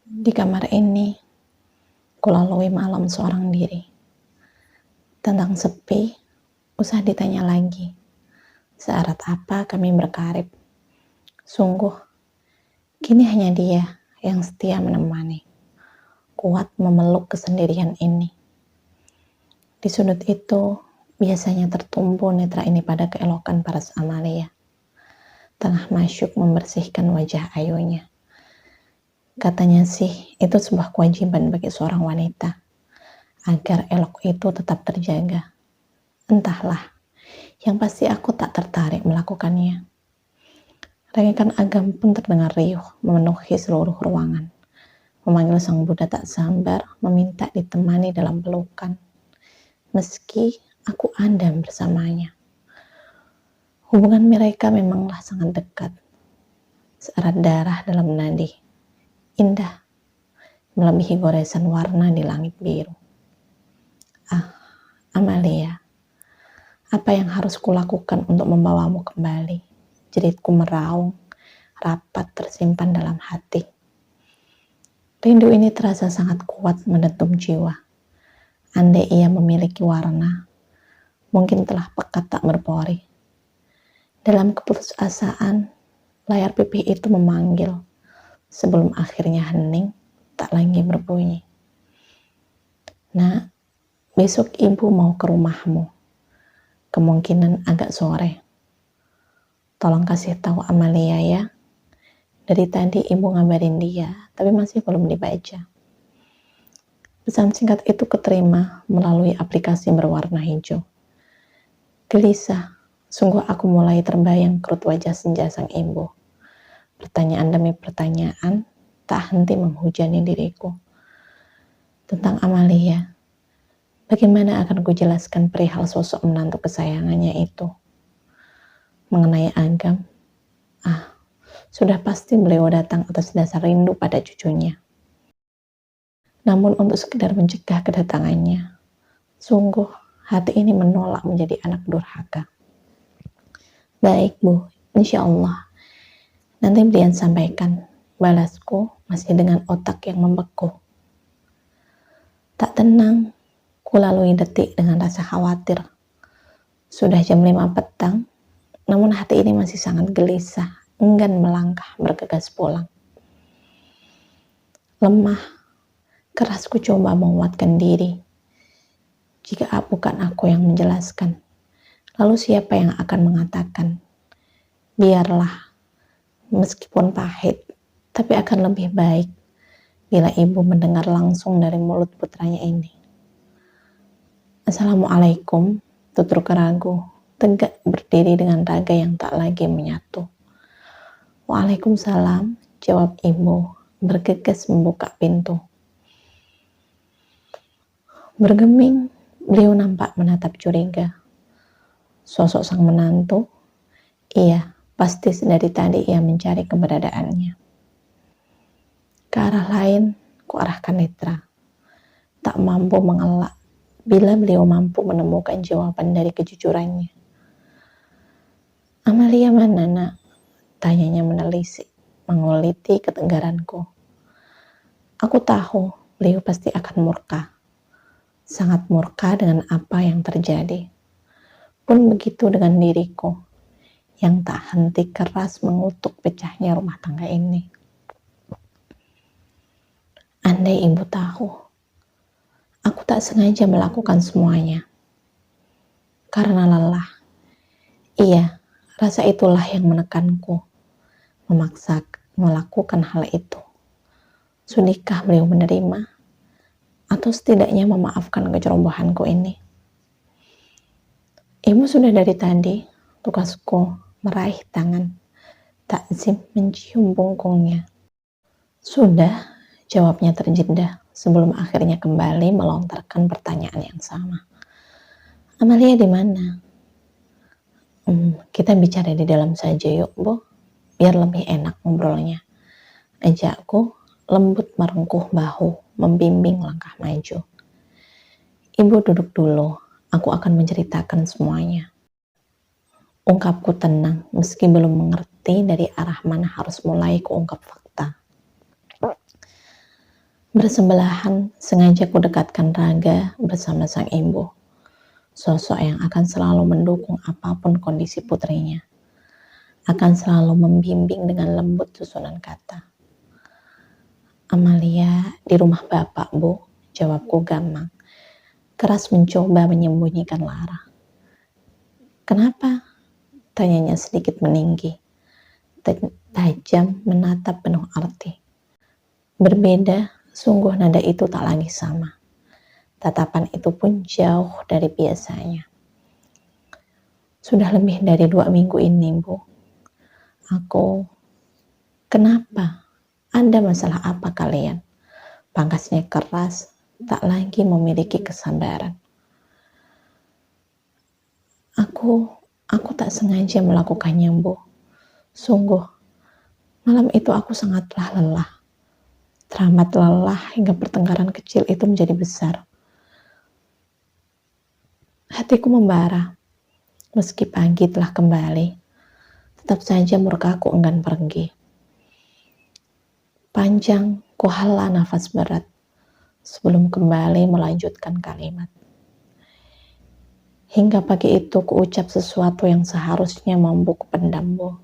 Di kamar ini, kulalui malam seorang diri. Tentang sepi, usah ditanya lagi. Seerat apa kami berkarib. Sungguh, kini hanya dia yang setia menemani. Kuat memeluk kesendirian ini. Di sudut itu, biasanya tertumpu netra ini pada keelokan paras Amalia. Tengah masyuk membersihkan wajah ayunya. Katanya sih, itu sebuah kewajiban bagi seorang wanita, agar elok itu tetap terjaga. Entahlah, yang pasti aku tak tertarik melakukannya. Rengekan agam pun terdengar riuh, memenuhi seluruh ruangan. Memanggil sang Buddha tak sabar, meminta ditemani dalam pelukan. Meski aku andam bersamanya. Hubungan mereka memanglah sangat dekat. Seerat darah dalam nadi. Indah, melebihi goresan warna di langit biru. Ah, Amalia, apa yang harus kulakukan untuk membawamu kembali? Jeritku meraung, rapat tersimpan dalam hati. Rindu ini terasa sangat kuat mendetum jiwa. Andai ia memiliki warna, mungkin telah pekat tak berpori. Dalam keputusasaan, layar pipi itu memanggil, sebelum akhirnya hening, tak lagi berbunyi. Nah, besok ibu mau ke rumahmu. Kemungkinan agak sore. Tolong kasih tahu Amalia ya. Dari tadi ibu ngabarin dia, tapi masih belum dibaca. Pesan singkat itu keterima melalui aplikasi berwarna hijau. Gelisah, sungguh aku mulai terbayang kerut wajah senja sang ibu. Pertanyaan demi pertanyaan tak henti menghujani diriku. Tentang Amalia, bagaimana akan kujelaskan perihal sosok menantu kesayangannya itu? Mengenai Agam, sudah pasti beliau datang atas dasar rindu pada cucunya. Namun untuk sekedar mencegah kedatangannya, sungguh hati ini menolak menjadi anak durhaka. Baik Bu, insya Allah. Nanti beliau sampaikan, balasku masih dengan otak yang membeku. Tak tenang, kulalui detik dengan rasa khawatir. Sudah jam 5 petang, namun hati ini masih sangat gelisah, enggan melangkah bergegas pulang. Lemah, keras ku coba menguatkan diri. Jika bukan aku yang menjelaskan, lalu siapa yang akan mengatakan? Biarlah, meskipun pahit, tapi akan lebih baik bila ibu mendengar langsung dari mulut putranya ini. Assalamualaikum, tutur keragu, tegak berdiri dengan raga yang tak lagi menyatu. Waalaikumsalam, jawab ibu, bergegas membuka pintu. Bergeming, beliau nampak menatap curiga. Sosok sang menantu, iya, pasti dari tadi ia mencari keberadaannya. Ke arah lain, kuarahkan netra. Tak mampu mengelak bila beliau mampu menemukan jawaban dari kejujurannya. Amalia mana nak? Tanyanya menelisik, menguliti ketegaranku. Aku tahu beliau pasti akan murka. Sangat murka dengan apa yang terjadi. Pun begitu dengan diriku, yang tak henti keras mengutuk pecahnya rumah tangga ini. Andai ibu tahu, aku tak sengaja melakukan semuanya. Karena lelah. Iya, rasa itulah yang menekanku, memaksa melakukan hal itu. Sudahkah beliau menerima? Atau setidaknya memaafkan kecerobohanku ini? Ibu sudah dari tadi, tugasku meraih tangan, takzim mencium bungkungnya. Sudah, jawabnya terjeda sebelum akhirnya kembali melontarkan pertanyaan yang sama. Amalia di mana? Kita bicara di dalam saja yuk, Bu. Biar lebih enak ngobrolnya. Ajakku lembut merengkuh bahu, membimbing langkah maju. Ibu duduk dulu, aku akan menceritakan semuanya. Ungkapku tenang, meski belum mengerti dari arah mana harus mulai kuungkap fakta. Bersebelahan, sengaja kudekatkan Raga bersama sang ibu, sosok yang akan selalu mendukung apapun kondisi putrinya, akan selalu membimbing dengan lembut susunan kata. Amalia di rumah bapak, Bu, jawabku gamang, keras mencoba menyembunyikan lara. Kenapa? Tanyanya sedikit meninggi, tajam menatap penuh arti. Berbeda, sungguh nada itu tak lagi sama. Tatapan itu pun jauh dari biasanya. Sudah lebih dari 2 minggu ini, Bu. Kenapa? Ada masalah apa kalian? Pangkasnya keras, tak lagi memiliki kesabaran. Aku tak sengaja melakukannya, Bu. Sungguh, malam itu aku sangatlah lelah. Teramat lelah hingga pertengkaran kecil itu menjadi besar. Hatiku membara. Meski pagi telah kembali, tetap saja murkaku enggan pergi. Panjang kuhala nafas berat sebelum kembali melanjutkan kalimat. Hingga pagi itu kuucap sesuatu yang seharusnya mampu kupendam, Bu.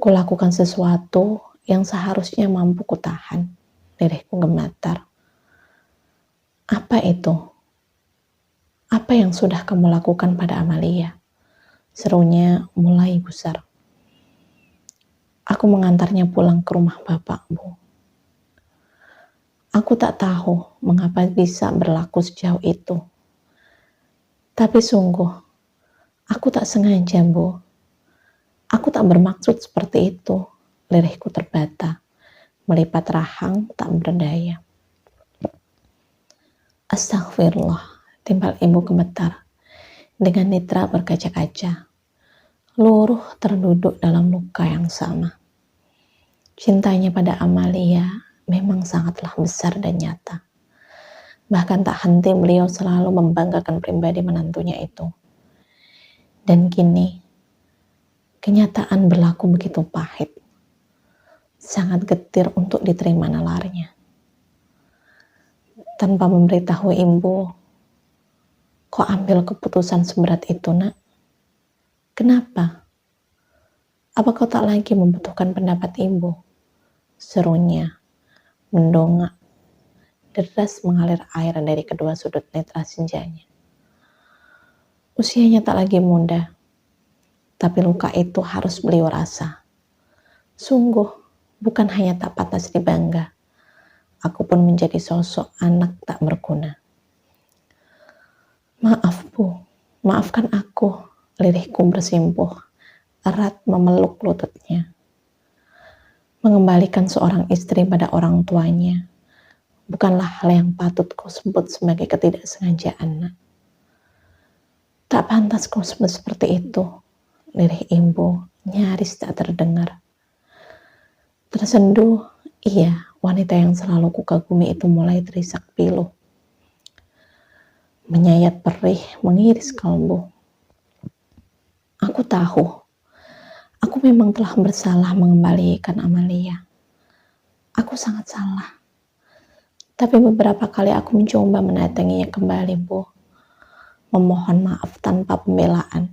Kulakukan sesuatu yang seharusnya mampu kutahan. Lirihku gemetar. Apa itu? Apa yang sudah kamu lakukan pada Amalia? Serunya mulai gusar. Aku mengantarnya pulang ke rumah bapak, Bu. Aku tak tahu mengapa bisa berlaku sejauh itu. Tapi sungguh, aku tak sengaja, Bu. Aku tak bermaksud seperti itu. Lirihku terbata, melipat rahang tak berdaya. Astagfirullah, timbal ibu gemetar. Dengan nitra berkaca-kaca, luruh terduduk dalam luka yang sama. Cintanya pada Amalia memang sangatlah besar dan nyata. Bahkan tak henti beliau selalu membanggakan pribadi menantunya itu. Dan kini, kenyataan berlaku begitu pahit. Sangat getir untuk diterima nalarnya. Tanpa memberitahu ibu, kok ambil keputusan seberat itu, Nak? Kenapa? Apa kau tak lagi membutuhkan pendapat ibu? Serunya, mendongak. Deras mengalir air dari kedua sudut netra senjanya. Usianya tak lagi muda, tapi luka itu harus beliau rasa. Sungguh, bukan hanya tak pantas dibangga, aku pun menjadi sosok anak tak berguna. Maaf, Bu, maafkan aku, lirihku bersimpuh, erat memeluk lututnya. Mengembalikan seorang istri pada orang tuanya bukanlah hal yang patut kau sebut sebagai ketidaksengajaan, Nak. Tak pantas kau sebut seperti itu, lirih ibu nyaris tak terdengar. Tersenduh, iya, wanita yang selalu kukagumi itu mulai terisak pilu. Menyayat perih, mengiris kalbu. Aku tahu, aku memang telah bersalah mengembalikan Amalia. Aku sangat salah. Tapi beberapa kali aku mencoba mendatanginya kembali, Bu. Memohon maaf tanpa pembelaan.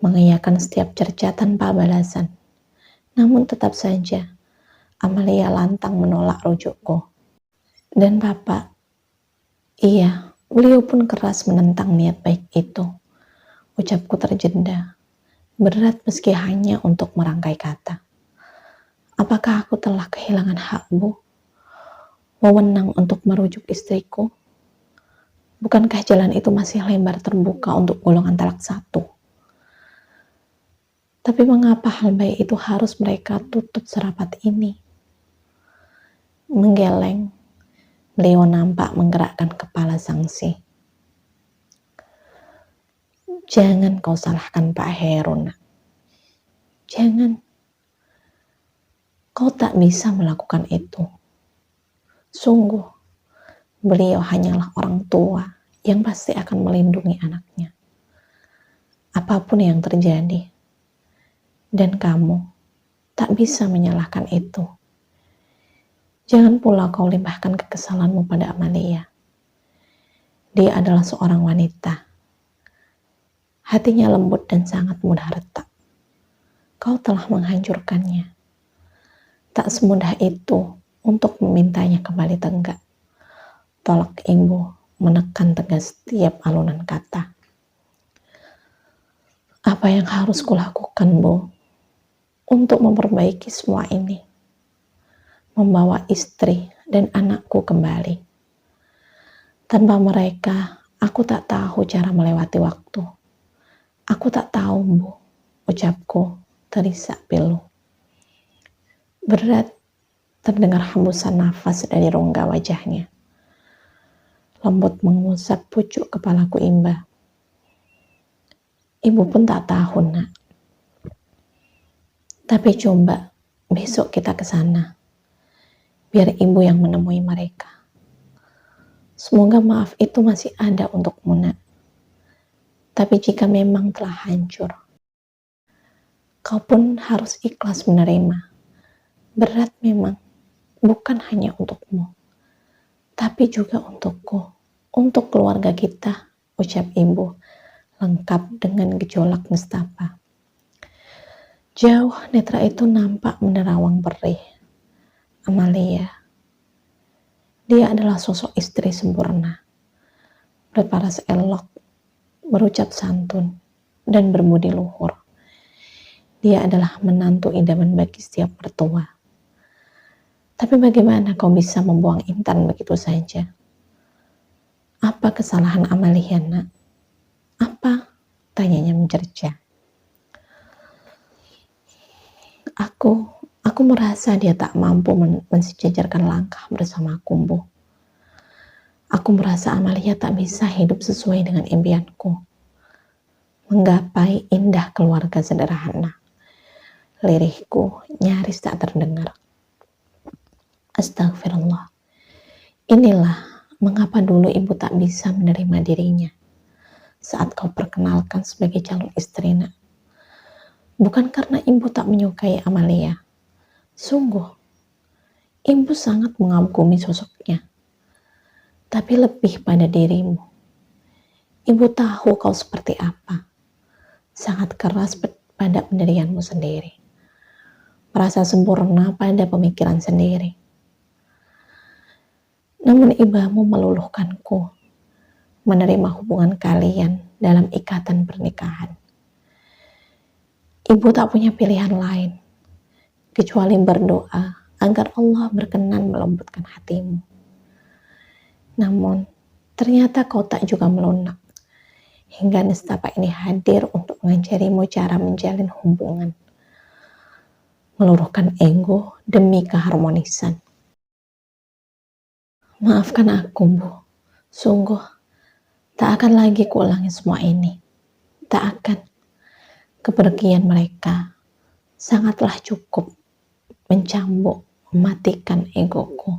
Mengiyakan setiap cerca tanpa balasan. Namun tetap saja, Amalia lantang menolak rujukku. Dan Bapak, iya, beliau pun keras menentang niat baik itu. Ucapku terjeda, berat meski hanya untuk merangkai kata. Apakah aku telah kehilangan hak, Bu? Wewenang untuk merujuk istriku? Bukankah jalan itu masih lebar terbuka untuk golongan talak 1? Tapi mengapa hal baik itu harus mereka tutup serapat ini? Menggeleng, beliau nampak menggerakkan kepala sangsi. Jangan kau salahkan Pak Heru, Nak. Jangan. Kau tak bisa melakukan itu. Sungguh, beliau hanyalah orang tua yang pasti akan melindungi anaknya. Apapun yang terjadi. Dan kamu tak bisa menyalahkan itu. Jangan pula kau limpahkan kekesalanmu pada Amalia. Dia adalah seorang wanita. Hatinya lembut dan sangat mudah retak. Kau telah menghancurkannya. Tak semudah itu untuk memintanya kembali tegak. Tolak Ibu menekan tegas setiap alunan kata. Apa yang harus kulakukan, Bu, untuk memperbaiki semua ini? Membawa istri dan anakku kembali. Tanpa mereka, aku tak tahu cara melewati waktu. Aku tak tahu, Bu, ucapku terisak pilu. Berat terdengar hembusan nafas dari rongga wajahnya. Lembut mengusap pucuk kepalaku imba. Ibu pun tak tahu, Nak. Tapi coba besok kita ke sana. Biar Ibu yang menemui mereka. Semoga maaf itu masih ada untukmu, Nak. Tapi jika memang telah hancur, kau pun harus ikhlas menerima. Berat memang, bukan hanya untukmu, tapi juga untukku, untuk keluarga kita, ucap Ibu, lengkap dengan gejolak nestapa. Jauh netra itu nampak menerawang perih. Amalia. Dia adalah sosok istri sempurna. Berparas elok, berucap santun, dan berbudi luhur. Dia adalah menantu idaman bagi setiap mertua. Tapi bagaimana kau bisa membuang Intan begitu saja? Apa kesalahan Amalia, Nak? Apa? Tanyanya mencerca. Aku merasa dia tak mampu mensejajarkan langkah bersama aku, Bu. Aku merasa Amalia tak bisa hidup sesuai dengan impianku. Menggapai indah keluarga sederhana. Lirihku nyaris tak terdengar. Astagfirullah. Inilah mengapa dulu Ibu tak bisa menerima dirinya saat kau perkenalkan sebagai calon istri, Nak. Bukan karena Ibu tak menyukai Amalia. Sungguh, Ibu sangat mengagumi sosoknya. Tapi lebih pada dirimu. Ibu tahu kau seperti apa. Sangat keras pada pendirianmu sendiri. Merasa sempurna pada pemikiran sendiri. Namun ibamu meluluhkanku menerima hubungan kalian dalam ikatan pernikahan. Ibu tak punya pilihan lain kecuali berdoa agar Allah berkenan melembutkan hatimu. Namun ternyata kau tak juga melunak hingga nestapa ini hadir untuk mengajarimu cara menjalin hubungan, meluruhkan ego demi keharmonisan. Maafkan aku, Bu. Sungguh tak akan lagi kuulangi semua ini. Tak akan. Kepergian mereka sangatlah cukup mencambuk, mematikan egoku.